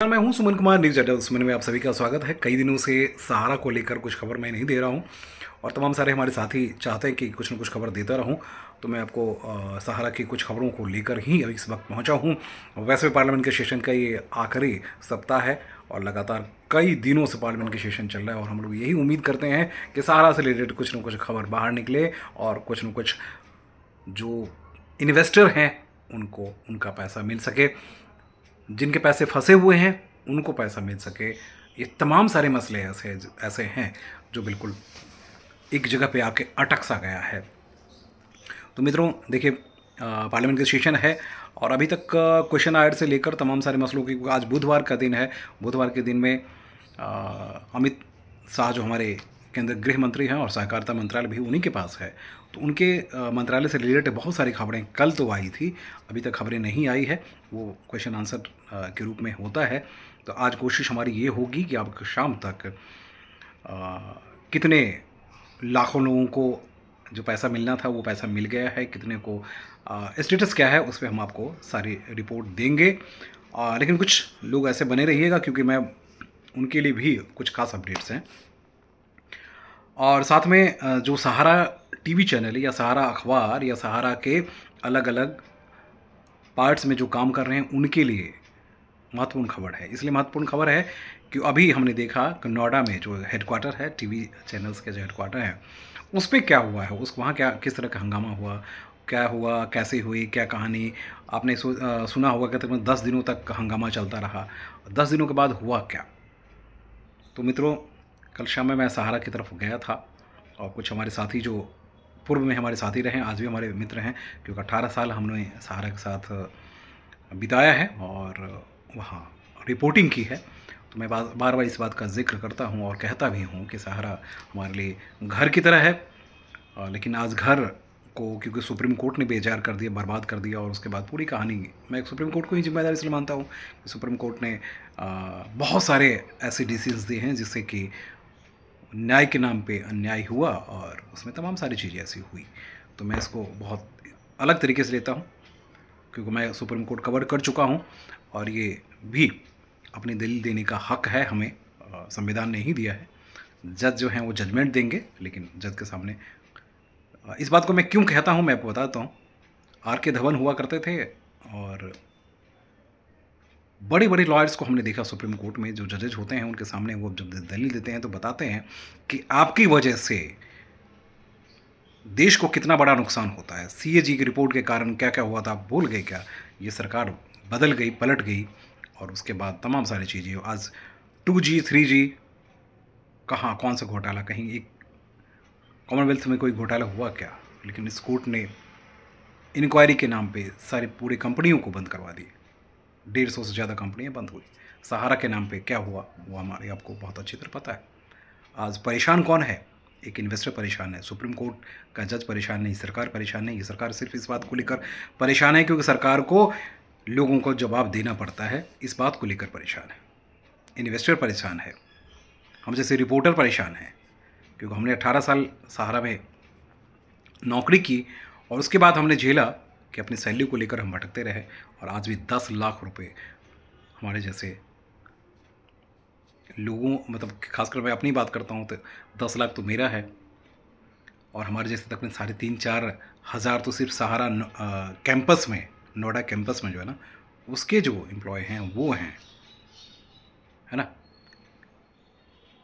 मैं हूं Suman Kumar, news editor सुमन में आप सभी का स्वागत है। कई दिनों से सहारा को लेकर कुछ खबर मैं नहीं दे रहा हूं और तमाम सारे हमारे साथी चाहते हैं कि कुछ न कुछ खबर देता रहूं, तो मैं आपको सहारा की कुछ खबरों को लेकर ही अभी इस वक्त पहुंचा हूं। वैसे पार्लियामेंट के सेशन का ये आखिरी सप्ताह है और लगातार कई दिनों से पार्लियामेंट के सेशन चल रहा है और हम लोग यही उम्मीद करते हैं कि सहारा से रिलेटेड कुछ न कुछ खबर बाहर निकले और कुछ न कुछ जो इन्वेस्टर हैं उनको उनका पैसा मिल सके, जिनके पैसे फंसे हुए हैं उनको पैसा मिल सके। ये तमाम सारे मसले ऐसे ऐसे हैं जो बिल्कुल एक जगह पे आके अटक सा गया है। तो मित्रों देखिए, पार्लियामेंट का सेशन है और अभी तक क्वेश्चन आवर से लेकर तमाम सारे मसलों की, आज बुधवार का दिन है। बुधवार के दिन में अमित शाह जो हमारे केंद्रीय गृह मंत्री हैं और सहकारिता मंत्रालय भी उन्हीं के पास है, तो उनके मंत्रालय से रिलेटेड बहुत सारी खबरें कल तो आई थी, अभी तक खबरें नहीं आई है। वो क्वेश्चन आंसर के रूप में होता है। तो आज कोशिश हमारी ये होगी कि आप शाम तक कितने लाखों लोगों को जो पैसा मिलना था वो पैसा मिल गया है, कितने को स्टेटस क्या है उस पर हम आपको सारी रिपोर्ट देंगे। लेकिन कुछ लोग ऐसे बने रहिएगा क्योंकि मैं उनके लिए भी कुछ खास अपडेट्स हैं। और साथ में जो सहारा टीवी चैनल या सहारा अखबार या सहारा के अलग अलग पार्ट्स में जो काम कर रहे हैं उनके लिए महत्वपूर्ण खबर है। इसलिए महत्वपूर्ण खबर है कि अभी हमने देखा कि नोएडा में जो हेडक्वार्टर है, टीवी चैनल्स के जो हेडक्वार्टर है, उस पर क्या हुआ है, उस वहाँ क्या किस तरह का हंगामा हुआ, क्या हुआ, कैसे हुई, क्या कहानी। आपने सुना होगा कि तकरीबन 10 दिनों तक हंगामा चलता रहा। 10 दिनों के बाद हुआ क्या? तो मित्रों, कल शाम में मैं सहारा की तरफ गया था और कुछ हमारे साथी जो पूर्व में हमारे साथी रहे, आज भी हमारे मित्र हैं, क्योंकि 18 साल हमने सहारा के साथ बिताया है और वहाँ रिपोर्टिंग की है। तो मैं बार बार इस बात का जिक्र करता हूँ और कहता भी हूँ कि सहारा हमारे लिए घर की तरह है। लेकिन आज घर को क्योंकि सुप्रीम कोर्ट ने बेजार कर दिया, बर्बाद कर दिया, और उसके बाद पूरी कहानी मैं सुप्रीम कोर्ट को ही जिम्मेदारी इसलिए मानता हूँ कि सुप्रीम कोर्ट ने बहुत सारे ऐसे डिसीजंस दिए हैं जिससे कि न्याय के नाम पे अन्याय हुआ और उसमें तमाम सारी चीज़ें ऐसी हुई। तो मैं इसको बहुत अलग तरीके से लेता हूँ क्योंकि मैं सुप्रीम कोर्ट कवर कर चुका हूँ और ये भी अपनी दलील देने का हक है हमें, संविधान ने ही दिया है। जज जो हैं वो जजमेंट देंगे, लेकिन जज के सामने इस बात को मैं क्यों कहता हूँ मैं आपको बताता हूँ। आर के धवन हुआ करते थे और बड़े बड़े लॉयर्स को हमने देखा सुप्रीम कोर्ट में, जो जजेज होते हैं उनके सामने वो जब दलील देते हैं तो बताते हैं कि आपकी वजह से देश को कितना बड़ा नुकसान होता है। सीएजी की रिपोर्ट के कारण क्या क्या हुआ था आप भूल गए क्या? ये सरकार बदल गई, पलट गई और उसके बाद तमाम सारी चीज़ें आज 2G 3G कहाँ, कौन सा घोटाला, कहीं एक कॉमनवेल्थ में कोई घोटाला हुआ क्या? लेकिन इस कोर्ट ने इंक्वायरी के नाम पे सारी पूरी कंपनियों को बंद करवा दी। 150 से ज़्यादा कंपनियां बंद हुई। सहारा के नाम पे क्या हुआ वो हमारे आपको बहुत अच्छी तरह पता है। आज परेशान कौन है? एक इन्वेस्टर परेशान है, सुप्रीम कोर्ट का जज परेशान नहीं, सरकार परेशान नहीं। सरकार सिर्फ इस बात को लेकर परेशान है क्योंकि सरकार को लोगों को जवाब देना पड़ता है, इस बात को लेकर परेशान है। इन्वेस्टर परेशान है, हम जैसे रिपोर्टर परेशान हैं क्योंकि हमने 18 साल सहारा में नौकरी की और उसके बाद हमने झेला कि अपनी सैलरी को लेकर हम भटकते रहे और आज भी 10 लाख रुपए हमारे जैसे लोगों, मतलब खासकर मैं अपनी बात करता हूँ तो 10 लाख तो मेरा है और हमारे जैसे तकरीबन 3,500-4 हज़ार तो सिर्फ सहारा कैंपस में, नोएडा कैंपस में जो है ना, उसके जो एम्प्लॉय हैं वो हैं, है ना।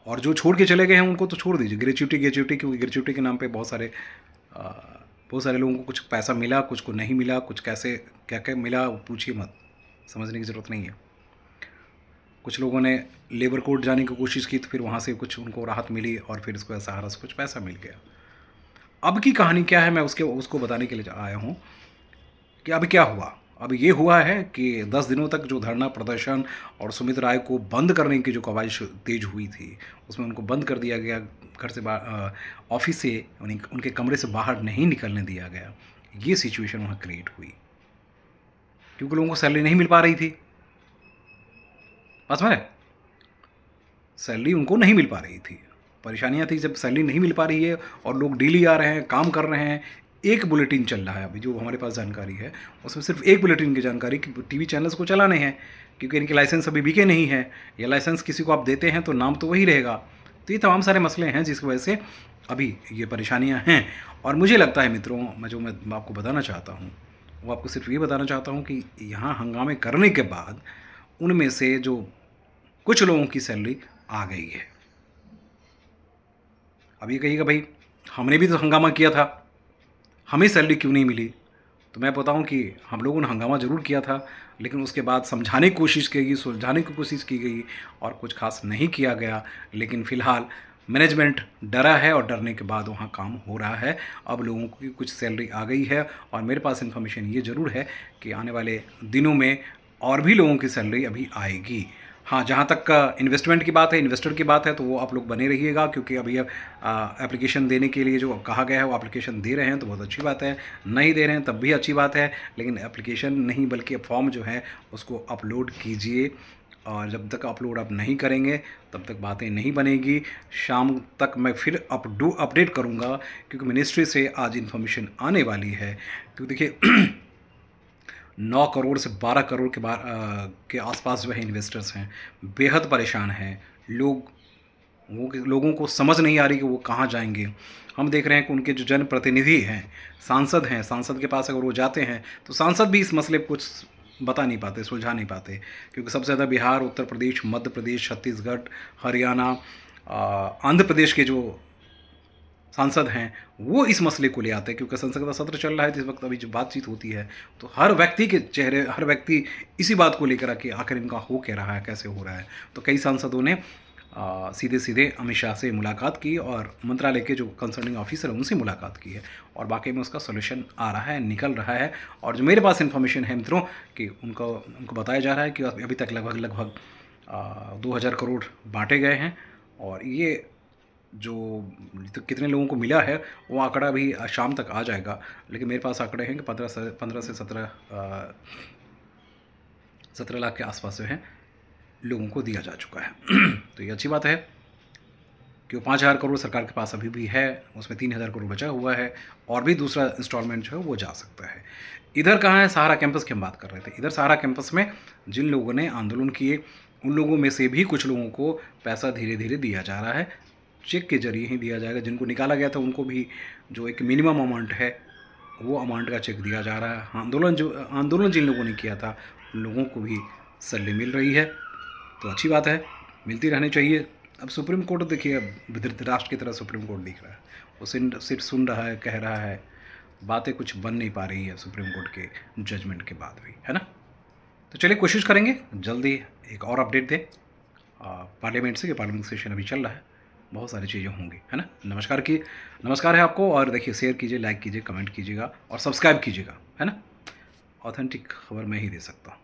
और जो छोड़ के चले गए हैं उनको तो छोड़ दीजिए, ग्रेच्युटी क्योंकि ग्रेच्युटी के नाम पे बहुत सारे लोगों को कुछ पैसा मिला, कुछ को नहीं मिला, कुछ कैसे क्या क्या मिला पूछिए मत, समझने की ज़रूरत नहीं है। कुछ लोगों ने लेबर कोर्ट जाने की कोशिश की तो फिर वहाँ से कुछ उनको राहत मिली और फिर इसको सहारा से कुछ पैसा मिल गया। अब की कहानी क्या है मैं उसको बताने के लिए आया हूँ कि अब क्या हुआ। अब ये हुआ है कि 10 दिनों तक जो धरना प्रदर्शन और सुमित राय को बंद करने की जो कवायद तेज हुई थी उसमें उनको बंद कर दिया गया, घर से ऑफिस से उनके कमरे से बाहर नहीं निकलने दिया गया। ये सिचुएशन वहाँ क्रिएट हुई क्योंकि लोगों को सैलरी नहीं मिल पा रही थी। बस में सैलरी उनको नहीं मिल पा रही थी, परेशानियाँ थी। जब सैलरी नहीं मिल पा रही है और लोग डेली आ रहे हैं, काम कर रहे हैं, एक बुलेटिन चल रहा है अभी, जो हमारे पास जानकारी है उसमें सिर्फ एक बुलेटिन की जानकारी कि टीवी चैनल्स को चलाने हैं, क्योंकि इनके लाइसेंस अभी बिके नहीं है, या लाइसेंस किसी को आप देते हैं तो नाम तो वही रहेगा। तो ये तमाम सारे मसले हैं जिसकी वजह से अभी ये परेशानियां हैं। और मुझे लगता है मित्रों, मैं आपको बताना चाहता हूँ वो आपको सिर्फ ये बताना चाहता हूँ कि यहाँ हंगामे करने के बाद उनमें से जो कुछ लोगों की सैलरी आ गई है। अब ये कहिएगा भाई हमने भी तो हंगामा किया था, हमें सैलरी क्यों नहीं मिली? तो मैं बताऊं कि हम लोगों ने हंगामा ज़रूर किया था, लेकिन उसके बाद समझाने की कोशिश की गई, सुलझाने की कोशिश की गई और कुछ खास नहीं किया गया। लेकिन फ़िलहाल मैनेजमेंट डरा है और डरने के बाद वहाँ काम हो रहा है। अब लोगों की कुछ सैलरी आ गई है और मेरे पास इन्फॉर्मेशन ये ज़रूर है कि आने वाले दिनों में और भी लोगों की सैलरी अभी आएगी। हाँ, जहाँ तक इन्वेस्टमेंट की बात है, इन्वेस्टर की बात है, तो वो आप लोग बने रहिएगा, क्योंकि अभी एप्लीकेशन देने के लिए जो कहा गया है वो एप्लीकेशन दे रहे हैं तो बहुत अच्छी बात है, नहीं दे रहे हैं तब भी अच्छी बात है। लेकिन एप्लीकेशन नहीं बल्कि फॉर्म जो है उसको अपलोड कीजिए, और जब तक अपलोड आप नहीं करेंगे तब तक बातें नहीं बनेगी। शाम तक मैं फिर अपडेट करूँगा, क्योंकि मिनिस्ट्री से आज इन्फॉर्मेशन आने वाली है। क्योंकि देखिए 9 करोड़ से 12 करोड़ के आसपास जो है इन्वेस्टर्स हैं, बेहद परेशान हैं लोग। लोगों को समझ नहीं आ रही कि वो कहाँ जाएंगे। हम देख रहे हैं कि उनके जो जनप्रतिनिधि हैं, सांसद हैं, सांसद के पास अगर वो जाते हैं तो सांसद भी इस मसले को कुछ बता नहीं पाते, सुलझा नहीं पाते, क्योंकि सबसे ज़्यादा बिहार, उत्तर प्रदेश, मध्य प्रदेश, छत्तीसगढ़, हरियाणा, आंध्र प्रदेश के जो सांसद हैं वो इस मसले को ले आते हैं। क्योंकि संसद का सत्र चल रहा है, जिस वक्त अभी जो बातचीत होती है तो हर व्यक्ति के चेहरे, हर व्यक्ति इसी बात को लेकर कि आखिर इनका हो क्या रहा है, कैसे हो रहा है। तो कई सांसदों ने सीधे सीधे अमित शाह से मुलाकात की और मंत्रालय के जो कंसर्निंग ऑफिसर हैं उनसे मुलाकात की है, और वाकई में उसका सोल्यूशन आ रहा है, निकल रहा है। और जो मेरे पास इन्फॉर्मेशन है मित्रों कि उनको बताया जा रहा है कि अभी तक लगभग 2000 करोड़ बांटे गए हैं, और ये जो तो कितने लोगों को मिला है वो आंकड़ा भी शाम तक आ जाएगा। लेकिन मेरे पास आंकड़े हैं कि 15 से 17 लाख के आसपास जो है लोगों को दिया जा चुका है। तो ये अच्छी बात है कि वो 5000 करोड़ सरकार के पास अभी भी है, उसमें 3000 करोड़ बचा हुआ है, और भी दूसरा इंस्टॉलमेंट जो है वो जा सकता है। इधर कहाँ है सहारा कैंपस की हम बात कर रहे थे। इधर सहारा कैंपस में जिन लोगों ने आंदोलन किए उन लोगों में से भी कुछ लोगों को पैसा धीरे धीरे दिया जा रहा है, चेक के जरिए ही दिया जाएगा। जिनको निकाला गया था उनको भी जो एक मिनिमम अमाउंट है वो अमाउंट का चेक दिया जा रहा है। आंदोलन जिन लोगों ने किया था उन लोगों को भी सैलरी मिल रही है, तो अच्छी बात है, मिलती रहनी चाहिए। अब सुप्रीम कोर्ट देखिए, अब धृतराष्ट्र की तरह सुप्रीम कोर्ट दिख रहा है, वो सिर्फ सुन रहा है, कह रहा है, बातें कुछ बन नहीं पा रही है सुप्रीम कोर्ट के जजमेंट के बाद भी, है ना। तो चलिए कोशिश करेंगे जल्दी एक और अपडेट दें पार्लियामेंट से, कि पार्लियामेंट सेशन अभी चल रहा है, बहुत सारी चीज़ें होंगी, है ना। नमस्कार है आपको, और देखिए शेयर कीजिए, लाइक कीजिए, कमेंट कीजिएगा और सब्सक्राइब कीजिएगा, है ना। ऑथेंटिक खबर मैं ही दे सकता हूँ।